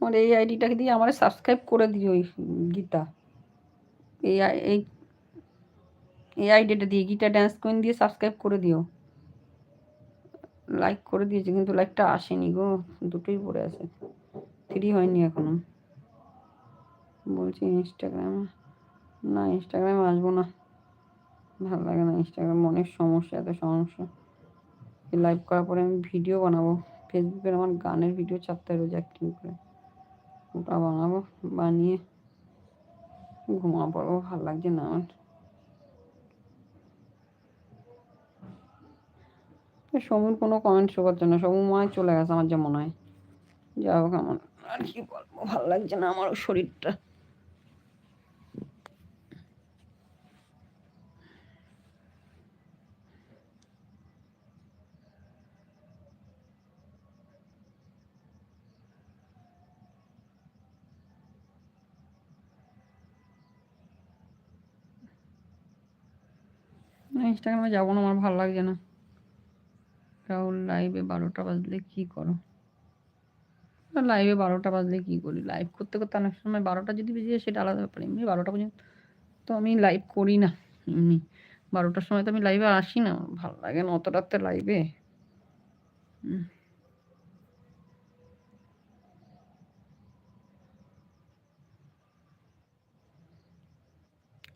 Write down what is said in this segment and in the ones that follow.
আমার এই আইডিটাকে দিয়ে আমার সাবস্ক্রাইব করে দিও গীতা। এই এই এই আইডিটা দিয়ে গীতা ড্যান্স কুইন দিয়ে সাবস্ক্রাইব করে দিও। লাইক করে দিয়েছে কিন্তু লাইকটা আসেনি গো, দুটোই পড়ে আছে, 3 হয়নি এখনো। বলছি ইনস্টাগ্রামে, না ইনস্টাগ্রামে আসবো না, ভালো লাগে না ইনস্টাগ্রামে, অনেক সমস্যা, এত সমস্যা। লাইভ করার পরে আমি ভিডিও বানাবো, ফেসবুকের আমার গানের ভিডিও ছাড়তে রোজ অ্যাক্টিং করে, ওটা বানাবো, বানিয়ে ঘুমা পড়বো, ভালো লাগছে না আমার। সমুর কোনো কমেন্ট শো করছে না, সমু মনে হয় চলে গেছে আমার যা মনে হয়। যা হোক, আমার আর কি বলবো, ভালো লাগছে না আমার শরীরটা। ইনস্টাগ্রামে যাবো না, আমার ভালো লাগছে না। রাহুল লাইভে 12টা বাজলে কি করো? লাইভে 12টা বাজলে কি করি? লাইভ করতে করতে অনেক সময় 12টা যদি বেজে যায় সেটা আলাদা ব্যাপার, এমনি 12টা পর্যন্ত তো আমি লাইভ করি না। এমনি 12টার সময় তো আমি লাইভে আসি না, ভালো লাগে না অত রাত্রে লাইভে।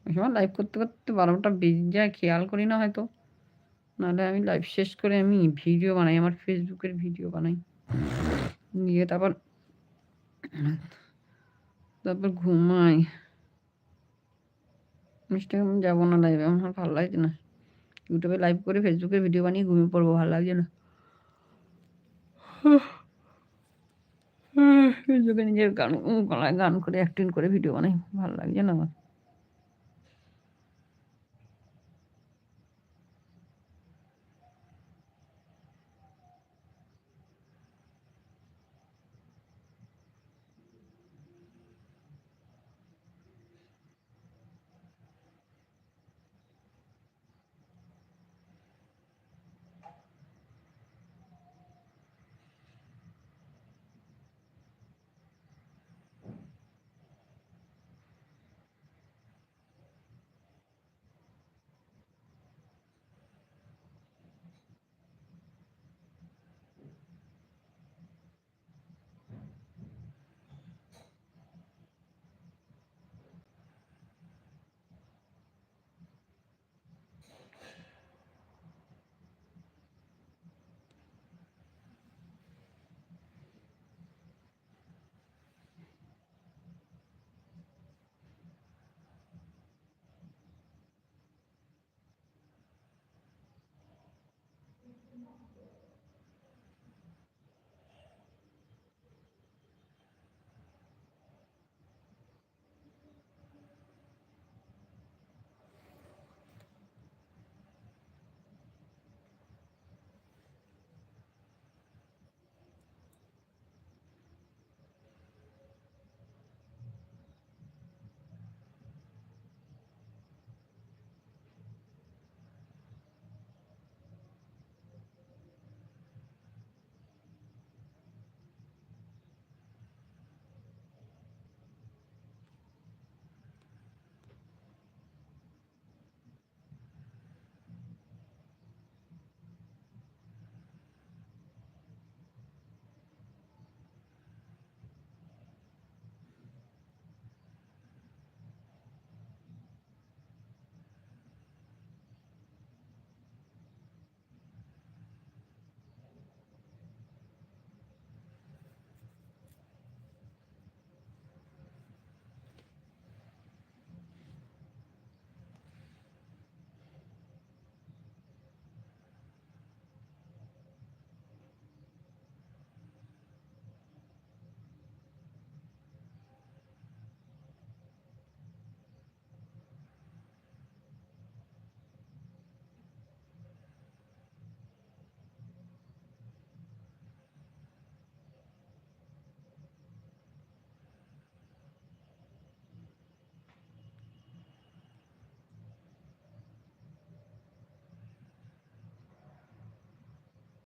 ওই সময় লাইভ করতে করতে 12টা বেজে যায়, খেয়াল করি না হয়তো, নাহলে আমি লাইভ শেষ করে আমি ভিডিও বানাই, আমার ফেসবুকের ভিডিও বানাই, দিয়ে তারপর ঘুমাই। ইনস্টাগ্রাম যাবো না লাইভে, আমার ভালো লাগছে না। ইউটিউবে লাইভ করে ফেসবুকে ভিডিও বানিয়ে ঘুমিয়ে পড়বো, ভালো লাগছে না। ফেসবুকে নিজের গান, গলায় গান করে অ্যাক্টিং করে ভিডিও বানাই, ভালো লাগছে না আমার।